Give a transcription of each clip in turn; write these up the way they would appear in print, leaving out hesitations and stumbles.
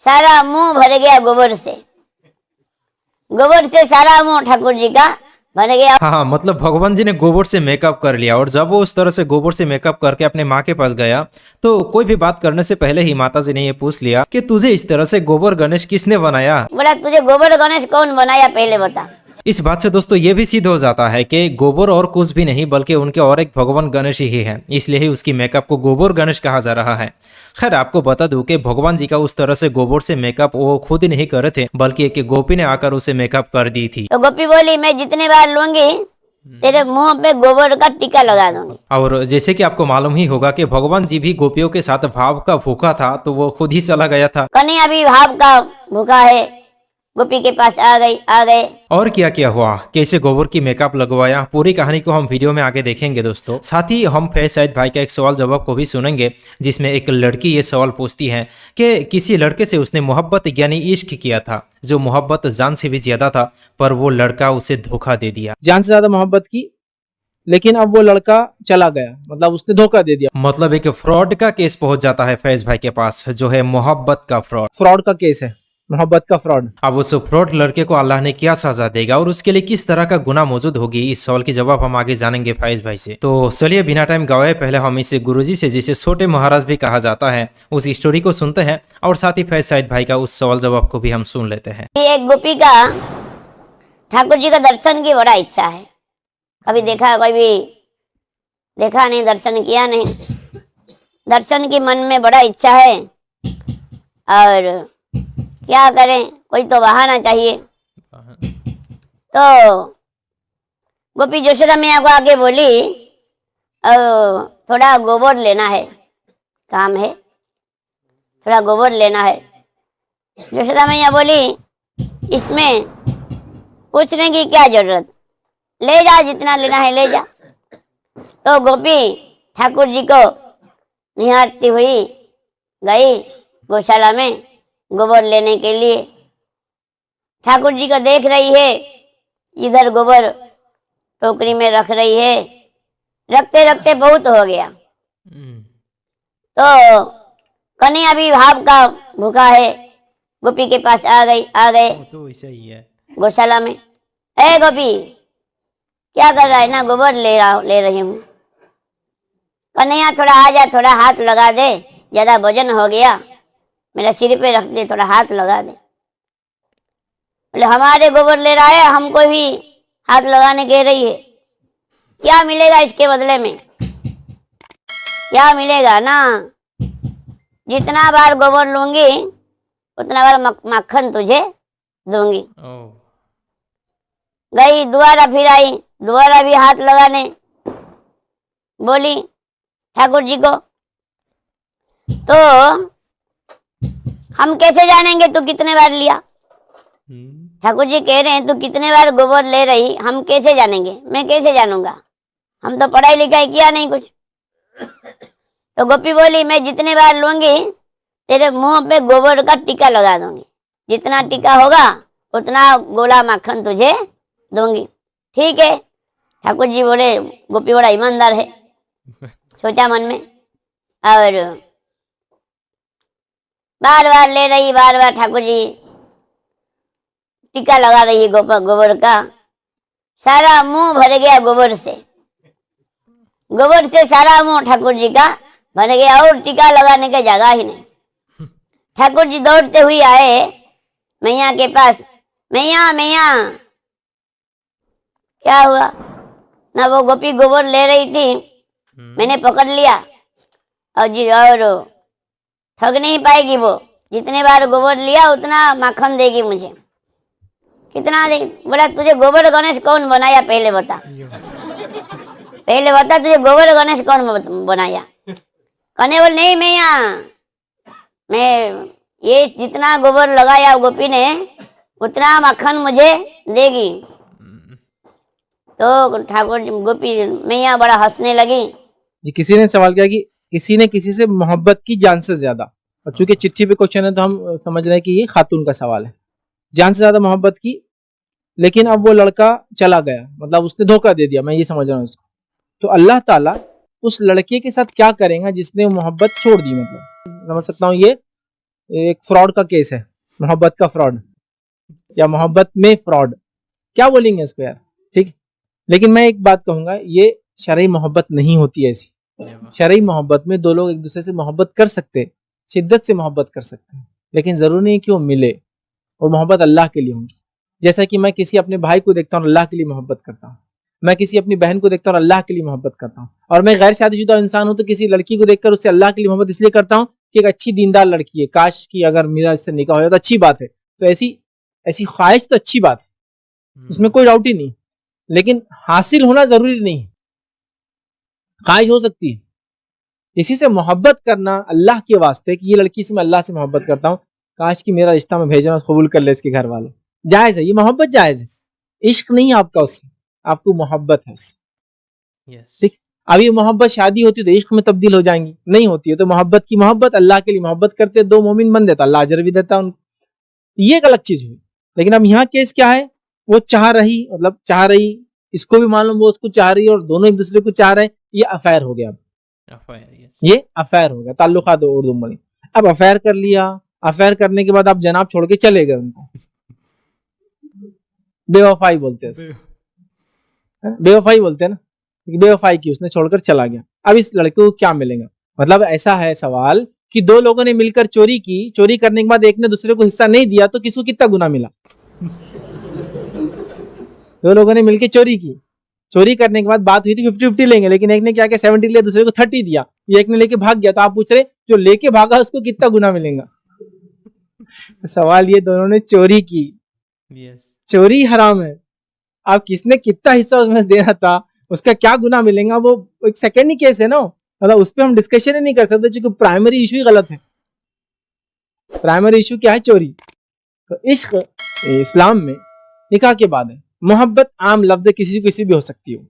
सारा मुंह भर गया गोबर से सारा मुंह ठाकुर जी का भर गया। हाँ, मतलब भगवान जी ने गोबर से मेकअप कर लिया, और जब वो उस तरह से गोबर से मेकअप करके अपने माँ के पास गया तो कोई भी बात करने से पहले ही माता जी ने ये पूछ लिया कि तुझे इस तरह से गोबर गणेश किसने बनाया। बोला तुझे गोबर गणेश कौन बनाया पहले बता। इस बात से दोस्तों ये भी सिद्ध हो जाता है कि गोबर और कुछ भी नहीं बल्कि उनके और एक भगवान गणेश ही है, इसलिए ही उसकी मेकअप को गोबर गणेश कहा जा रहा है। खैर, आपको बता दूं कि भगवान जी का उस तरह से गोबर से मेकअप वो खुद नहीं कर रहे थे, बल्कि एक गोपी ने आकर उसे मेकअप कर दी थी। तो गोपी बोली मैं जितने बार लूंगी तेरे मुंह पे गोबर का टीका लगा दूंगी। और जैसे कि आपको मालूम ही होगा कि भगवान जी भी गोपियों के साथ भाव का भूखा था, तो वो खुद ही चला गया था। कन्हैया भी भाव का भूखा है, गोपी के पास आ गए। और क्या क्या हुआ, कैसे गोबर की मेकअप लगवाया, पूरी कहानी को हम वीडियो में आगे देखेंगे दोस्तों। साथ ही हम फैज सईद भाई का एक सवाल जवाब को भी सुनेंगे, जिसमें एक लड़की ये सवाल पूछती है कि किसी लड़के से उसने मोहब्बत यानी इश्क किया था, जो मोहब्बत जान से भी ज्यादा था, पर वो लड़का उसे धोखा दे दिया। जान से ज्यादा मोहब्बत की, लेकिन अब वो लड़का चला गया, मतलब उसने धोखा दे दिया। मतलब एक फ्रॉड का केस पहुंच जाता है फैज भाई के पास, जो है मोहब्बत का फ्रॉड। फ्रॉड का केस है, मोहब्बत का फ्रॉड। अब उस फ्रॉड लड़के को अल्लाह ने क्या सजा देगा और उसके लिए किस तरह का गुनाह मौजूद होगी, इस सवाल की जवाब हम आगे जानेंगे फैज भाई से। तो चलिए बिना टाइम गवाए पहले हम इसे गुरुजी से, जिसे छोटे महाराज भी कहा जाता है, उस स्टोरी को सुनते हैं, और साथ ही फैज सईद भाई का उस सवाल जवाब को भी हम सुन लेते हैं। एक गोपी का ठाकुर जी का दर्शन की बड़ा इच्छा है। कभी देखा नहीं, दर्शन किया नहीं। दर्शन की मन में बड़ा इच्छा है, और क्या करें, कोई तो बहाना चाहिए। तो गोपी यशोदा मैया को आके बोली थोड़ा गोबर लेना है, काम है, थोड़ा गोबर लेना है। यशोदा मैया बोली इसमें पूछने की क्या जरूरत, ले जा, जितना लेना है ले जा। तो गोपी ठाकुर जी को निहारती हुई गई गौशाला में गोबर लेने के लिए। ठाकुर जी को देख रही है, इधर गोबर टोकरी में रख रही है। रखते रखते बहुत हो गया, तो कन्हैया भी भाव का भूखा है, गोपी के पास आ गए तो ऐसा ही है गौशाला में। ए गोपी क्या कर रहा है, ना गोबर ले रही हूँ। कन्हैया थोड़ा आ जा, थोड़ा हाथ लगा दे, ज्यादा वजन हो गया, मेरा सिर पे रख दे, थोड़ा हाथ लगा दे। बोले हमारे गोबर ले रहा है, हमको भी हाथ लगाने कह रही है, क्या मिलेगा इसके बदले में, क्या मिलेगा ना। जितना बार गोबर लूंगी उतना बार मक्खन तुझे दूंगी। गई, दोबारा फिर आई, दोबारा भी हाथ लगाने बोली ठाकुर जी को। तो हम कैसे जानेंगे तू कितने बार लिया। ठाकुर जी कह रहे हैं तू कितने बार गोबर ले रही, हम कैसे जानेंगे, मैं कैसे जानूंगा, हम तो पढ़ाई लिखाई किया नहीं कुछ। तो गोपी बोली मैं जितने बार लूंगी तेरे मुंह पे गोबर का टीका लगा दूंगी, जितना टीका होगा उतना गोला माखन तुझे दूंगी। ठीक है। ठाकुर जी बोले, गोपी बड़ा ईमानदार है, सोचा मन में, और बार बार ले रही, बार बार ठाकुर जी टीका लगा रही है गोबर का। सारा मुंह भर गया गोबर से सारा मुंह ठाकुर जी का भर गया, और टीका लगाने का जगह ही नहीं। ठाकुर जी दौड़ते हुए आए मैया के पास, मैया मैया क्या हुआ ना। वो गोपी गोबर ले रही थी, मैंने पकड़ लिया, और ठग नहीं पाएगी वो, जितने बार गोबर लिया उतना माखन देगी मुझे। कितना दे, बोला तुझे गोबर गणेश कौन बनाया पहले बता, पहले बता तुझे गोबर गणेश कौन बनाया। कहने बोल नहीं मैया, मैं ये जितना गोबर लगाया गोपी ने उतना मक्खन मुझे देगी। तो ठाकुर गोपी मैया बड़ा हंसने लगी। जी, किसी ने सवाल किया कि किसी ने किसी से मोहब्बत की जान से ज्यादा, और चूंकि चिट्ठी पे क्वेश्चन है तो हम समझ रहे हैं कि ये खातून का सवाल है। जान से ज्यादा मोहब्बत की, लेकिन अब वो लड़का चला गया, मतलब उसने धोखा दे दिया, मैं ये समझ रहा हूँ उसको। तो अल्लाह ताला उस लड़के के साथ क्या करेगा जिसने मोहब्बत छोड़ दी, मतलब समझ सकता हूँ ये एक फ्रॉड का केस है, मोहब्बत का फ्रॉड या मोहब्बत में फ्रॉड, क्या बोलेंगे इसको यार, ठीक। लेकिन मैं एक बात कहूंगा, ये शरई मोहब्बत नहीं होती ऐसी। शरई मोहब्बत में दो लोग एक दूसरे से मोहब्बत कर सकते, शिद्दत से मोहब्बत कर सकते हैं, लेकिन जरूरी नहीं कि वो मिले, और मोहब्बत अल्लाह के लिए होगी। जैसा कि मैं किसी अपने भाई को देखता हूँ अल्लाह के लिए मोहब्बत करता हूँ, मैं किसी अपनी बहन को देखता हूँ अल्लाह के लिए मोहब्बत करता हूँ, और मैं गैर शादीशुदा इंसान हूँ तो किसी लड़की को देखकर उससे अल्लाह के लिए मोहब्बत इसलिए करता हूँ कि एक अच्छी दीनदार लड़की है, काश कि अगर मेरा इससे निकाह हो जाए तो अच्छी बात है। तो ऐसी ऐसी ख्वाहिश तो अच्छी बात है, उसमें कोई डाउट ही नहीं, लेकिन हासिल होना जरूरी नहीं है। ख्वाहिश हो सकती है, किसी से मोहब्बत करना अल्लाह के वास्ते कि ये लड़की से मैं अल्लाह से मोहब्बत करता हूँ, काश कि मेरा रिश्ता मैं भेजना कबूल कर ले इसके घर वाले, जायज है, ये मोहब्बत जायज है। इश्क नहीं है आपका उससे, आपको मोहब्बत है उससे, ठीक। अब ये मोहब्बत शादी होती है तो इश्क में तब्दील हो जाएंगी, नहीं होती है तो मोहब्बत की मोहब्बत, अल्लाह के लिए मोहब्बत करते दो मोमिन बन देता, अल्लाह अजर भी देता उनको, ये एक अलग चीज हुई। लेकिन अब यहाँ केस क्या है, वो चाह रही, मतलब चाह रही, इसको भी मालूम वो उसको चाह रही है और दोनों एक दूसरे को चाह रहे हैं, ये अफेयर हो गया। ये अफेयर हो गया, ताल्लुकात उर्दू में। अब अफेयर कर लिया, अफेयर करने के बाद आप जनाब छोड़ के चले गए उनको, बेवफाई बोलते हैं, बेवफाई बोलते हैं ना, बेवफाई की, उसने छोड़कर चला गया। अब इस लड़के को क्या मिलेगा? मतलब ऐसा है सवाल कि दो लोगों ने मिलकर चोरी की, चोरी करने के बाद एक ने दूसरे को हिस्सा नहीं दिया तो किसको कितना गुना मिला? दो लोगों ने मिलकर चोरी की, चोरी करने के बाद बात हुई थी 50-50 लेंगे, लेकिन एक ने क्या किया 70 लिया, दूसरे को 30 दिया, ये एक ने लेके भाग गया, तो आप पूछ रहे जो लेके भागा उसको कितना गुना मिलेगा? सवाल ये, दोनों ने चोरी की, चोरी हराम है, आप किसने कितना हिस्सा उसमें देना था, उसका क्या गुना मिलेगा, वो एक सेकेंडरी केस है ना, मतलब उस पर हम डिस्कशन ही नहीं कर सकते, क्योंकि प्राइमरी इशू ही गलत है। प्राइमरी इशू क्या है? चोरी। तो इश्क इस्लाम में निकाह के बाद है। मोहब्बत आम लफ्ज है, किसी को किसी भी हो सकती हो,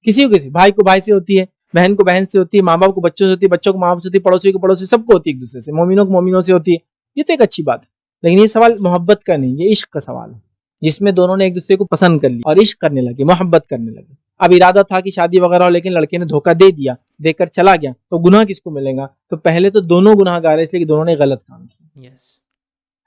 किसी को किसी, भाई को भाई से होती है, बहन को बहन से होती है, माँ बाप को बच्चों से होती है, बच्चों को माँ बाप से होती है, पड़ोसी को पड़ोसी, सबको होती है एक दूसरे से, मोमिनों को मोमिनों से होती है, ये तो एक अच्छी बात है। लेकिन ये सवाल मोहब्बत का नहीं, ये इश्क का सवाल है, जिसमें दोनों ने एक दूसरे को पसंद कर लिया और इश्क करने लगे, मोहब्बत करने लगे। अब इरादा था कि शादी वगैरह हो, लेकिन लड़के ने धोखा दे दिया, देकर चला गया, तो गुनाह किसको मिलेगा? तो पहले तो दोनों गुनाहगार है, इसलिए दोनों ने गलत काम किया।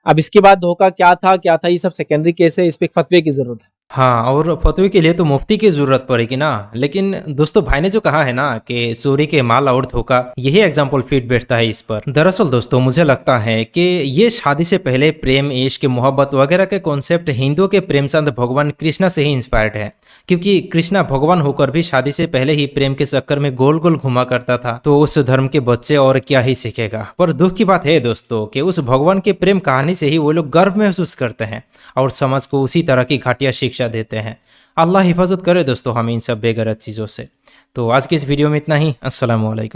अब इसके बाद धोखा क्या था ये सब सेकेंडरी केस है, इस पे एक फतवे की जरूरत है। हाँ, और फतवे के लिए तो मुफ्ती की जरूरत पड़ेगी ना। लेकिन दोस्तों, भाई ने जो कहा है ना कि चोरी के माल और धोखा, यही एग्जाम्पल फिट बैठता है इस पर। दरअसल दोस्तों, मुझे लगता है कि ये शादी से पहले प्रेम, इश्क, मोहब्बत वगैरह के कॉन्सेप्ट हिंदुओं के प्रेमचंद भगवान कृष्णा से ही इंस्पायर्ड है, क्योंकि कृष्णा भगवान होकर भी शादी से पहले ही प्रेम के चक्कर में गोल गोल घुमा करता था। तो उस धर्म के बच्चे और क्या ही सीखेगा। पर दुख की बात है दोस्तों कि उस भगवान के प्रेम कहानी से ही वो लोग गर्व महसूस करते हैं और समाज को उसी तरह की घटिया शिक्षा देते हैं। अल्लाह हिफाजत करे दोस्तों हमें इन सब बेगरज चीज़ों से। तो आज की इस वीडियो में इतना ही। अस्सलाम वालेकुम।